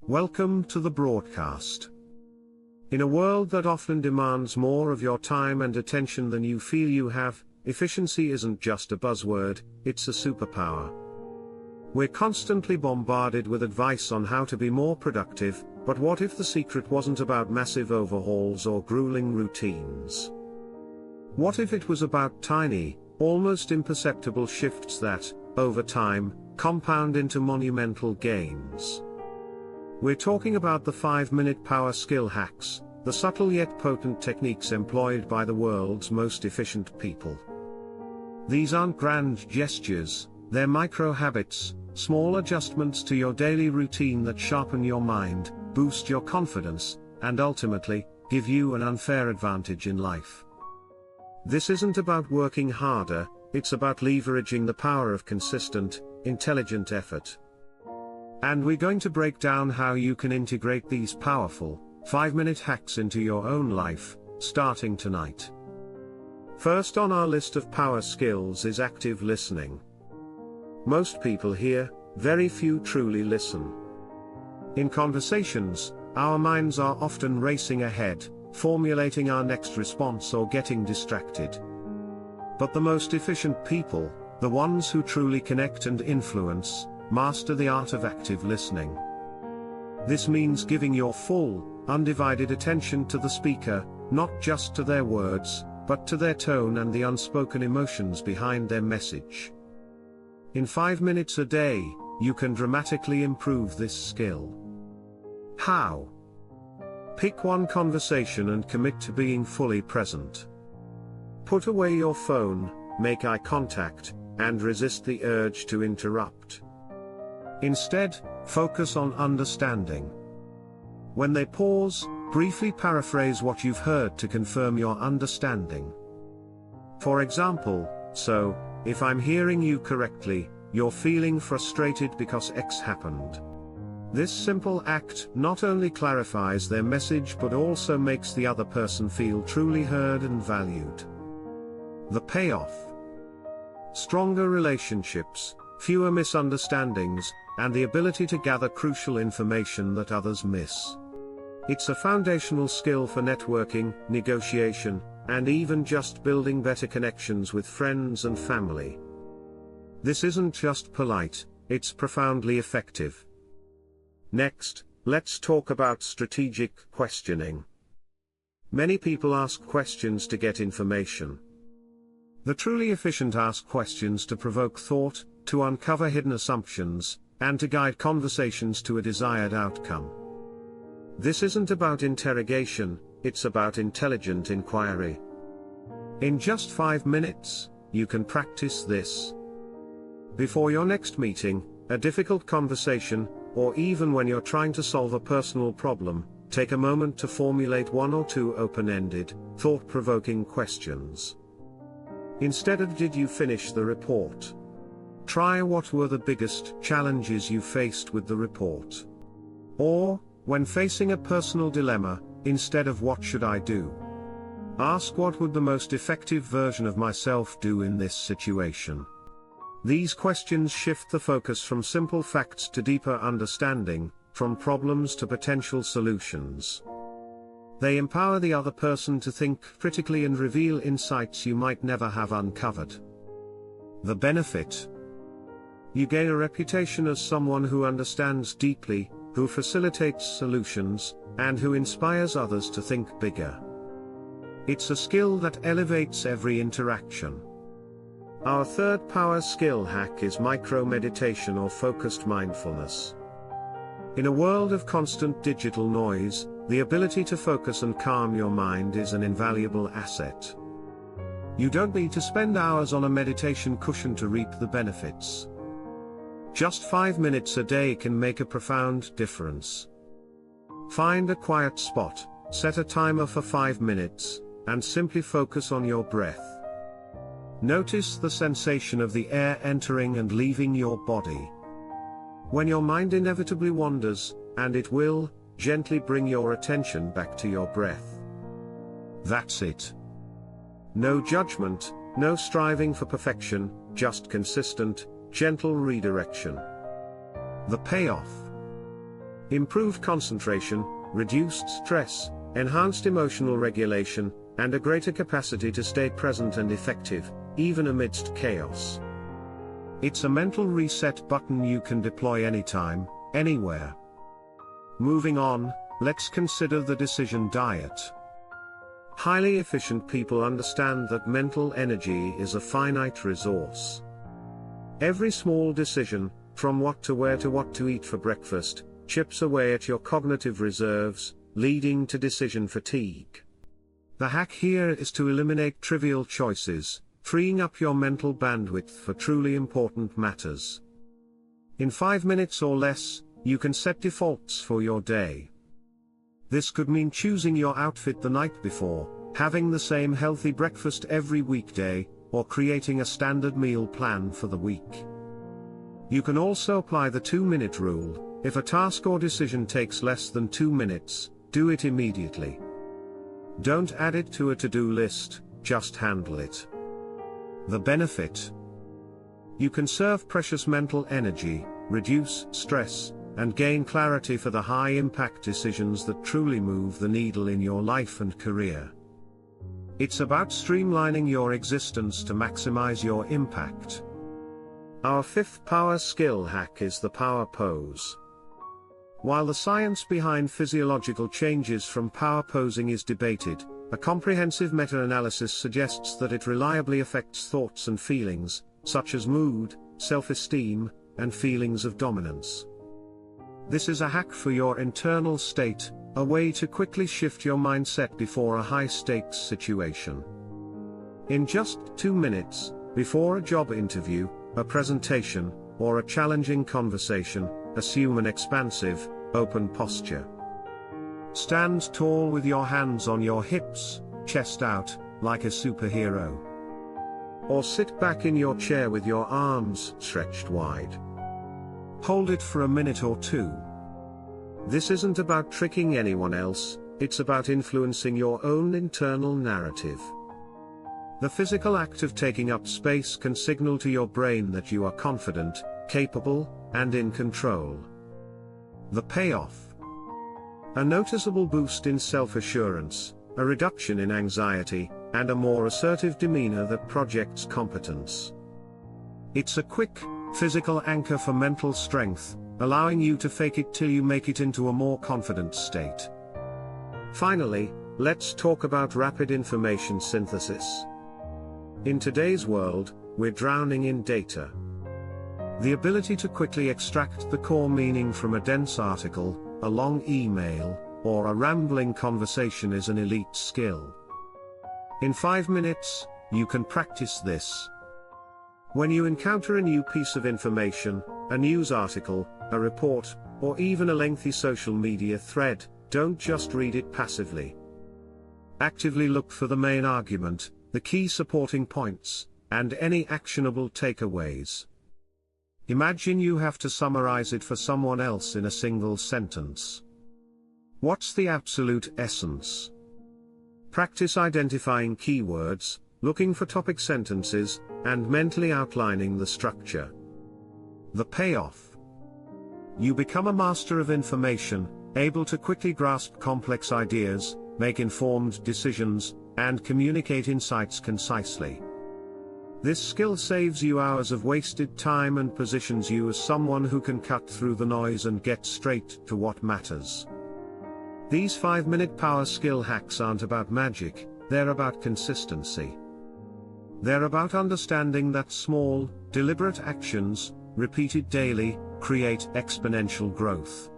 Welcome to the broadcast. In a world that often demands more of your time and attention than you feel you have, efficiency isn't just a buzzword, it's a superpower. We're constantly bombarded with advice on how to be more productive, but what if the secret wasn't about massive overhauls or grueling routines? What if it was about tiny, almost imperceptible shifts that, over time, compound into monumental gains? We're talking about the 5-minute power skill hacks, the subtle yet potent techniques employed by the world's most efficient people. These aren't grand gestures, they're micro habits, small adjustments to your daily routine that sharpen your mind, boost your confidence, and ultimately, give you an unfair advantage in life. This isn't about working harder, it's about leveraging the power of consistent, intelligent effort. And we're going to break down how you can integrate these powerful, 5-minute hacks into your own life, starting tonight. First on our list of power skills is active listening. Most people hear, very few truly listen. In conversations, our minds are often racing ahead, formulating our next response or getting distracted. But the most efficient people, the ones who truly connect and influence, master the art of active listening. This means giving your full, undivided attention to the speaker, not just to their words, but to their tone and the unspoken emotions behind their message. In 5 minutes a day, you can dramatically improve this skill. How? Pick one conversation and commit to being fully present. Put away your phone, make eye contact, and resist the urge to interrupt. Instead, focus on understanding. When they pause, briefly paraphrase what you've heard to confirm your understanding. For example, so, if I'm hearing you correctly, you're feeling frustrated because X happened. This simple act not only clarifies their message but also makes the other person feel truly heard and valued. The payoff: stronger relationships, fewer misunderstandings, and the ability to gather crucial information that others miss. It's a foundational skill for networking, negotiation, and even just building better connections with friends and family. This isn't just polite, it's profoundly effective. Next, let's talk about strategic questioning. Many people ask questions to get information. The truly efficient ask questions to provoke thought, to uncover hidden assumptions, and to guide conversations to a desired outcome. This isn't about interrogation, it's about intelligent inquiry. In just 5 minutes, you can practice this. Before your next meeting, a difficult conversation, or even when you're trying to solve a personal problem, take a moment to formulate 1 or 2 open-ended, thought-provoking questions. Instead of "Did you finish the report?" try "What were the biggest challenges you faced with the report?" Or, when facing a personal dilemma, instead of "What should I do?" ask "What would the most effective version of myself do in this situation?" These questions shift the focus from simple facts to deeper understanding, from problems to potential solutions. They empower the other person to think critically and reveal insights you might never have uncovered. The benefit: you gain a reputation as someone who understands deeply, who facilitates solutions, and who inspires others to think bigger. It's a skill that elevates every interaction. Our third power skill hack is micro-meditation or focused mindfulness. In a world of constant digital noise, the ability to focus and calm your mind is an invaluable asset. You don't need to spend hours on a meditation cushion to reap the benefits. Just 5 minutes a day can make a profound difference. Find a quiet spot, set a timer for 5 minutes, and simply focus on your breath. Notice the sensation of the air entering and leaving your body. When your mind inevitably wanders, and it will, gently bring your attention back to your breath. That's it. No judgment, no striving for perfection, just consistent, gentle redirection. The payoff: improved concentration, reduced stress, enhanced emotional regulation, and a greater capacity to stay present and effective, even amidst chaos. It's a mental reset button you can deploy anytime, anywhere. Moving on, let's consider the decision diet. Highly efficient people understand that mental energy is a finite resource. Every small decision, from what to wear to what to eat for breakfast, chips away at your cognitive reserves, leading to decision fatigue. The hack here is to eliminate trivial choices, freeing up your mental bandwidth for truly important matters. In 5 minutes or less, you can set defaults for your day. This could mean choosing your outfit the night before, having the same healthy breakfast every weekday, or creating a standard meal plan for the week. You can also apply the 2-minute rule. If a task or decision takes less than 2 minutes, do it immediately. Don't add it to a to-do list, just handle it. The benefit: you conserve precious mental energy, reduce stress, and gain clarity for the high-impact decisions that truly move the needle in your life and career. It's about streamlining your existence to maximize your impact. Our fifth power skill hack is the power pose. While the science behind physiological changes from power posing is debated, a comprehensive meta-analysis suggests that it reliably affects thoughts and feelings, such as mood, self-esteem, and feelings of dominance. This is a hack for your internal state, a way to quickly shift your mindset before a high-stakes situation. In just 2 minutes, before a job interview, a presentation, or a challenging conversation, assume an expansive, open posture. Stand tall with your hands on your hips, chest out, like a superhero. Or sit back in your chair with your arms stretched wide. Hold it for a minute or two. This isn't about tricking anyone else, it's about influencing your own internal narrative. The physical act of taking up space can signal to your brain that you are confident, capable, and in control. The payoff: a noticeable boost in self-assurance, a reduction in anxiety, and a more assertive demeanor that projects competence. It's a quick, physical anchor for mental strength, allowing you to fake it till you make it into a more confident state. Finally, let's talk about rapid information synthesis. In today's world, we're drowning in data. The ability to quickly extract the core meaning from a dense article, a long email, or a rambling conversation is an elite skill. In 5 minutes, you can practice this. When you encounter a new piece of information, a news article, a report, or even a lengthy social media thread, don't just read it passively. Actively look for the main argument, the key supporting points, and any actionable takeaways. Imagine you have to summarize it for someone else in a single sentence. What's the absolute essence? Practice identifying keywords, looking for topic sentences, and mentally outlining the structure. The payoff: you become a master of information, able to quickly grasp complex ideas, make informed decisions, and communicate insights concisely. This skill saves you hours of wasted time and positions you as someone who can cut through the noise and get straight to what matters. These 5-minute power skill hacks aren't about magic, they're about consistency. They're about understanding that small, deliberate actions, repeated daily, create exponential growth.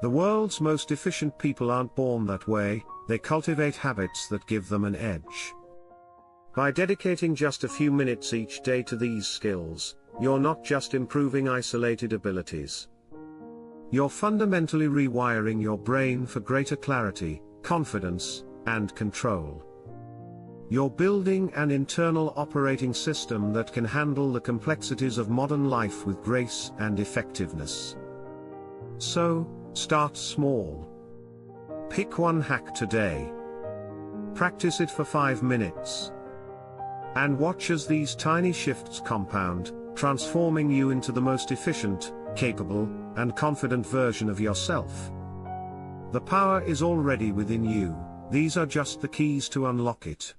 The world's most efficient people aren't born that way, they cultivate habits that give them an edge. By dedicating just a few minutes each day to these skills, you're not just improving isolated abilities. You're fundamentally rewiring your brain for greater clarity, confidence, and control. You're building an internal operating system that can handle the complexities of modern life with grace and effectiveness. So, start small. Pick one hack today. Practice it for 5 minutes. And watch as these tiny shifts compound, transforming you into the most efficient, capable, and confident version of yourself. The power is already within you, these are just the keys to unlock it.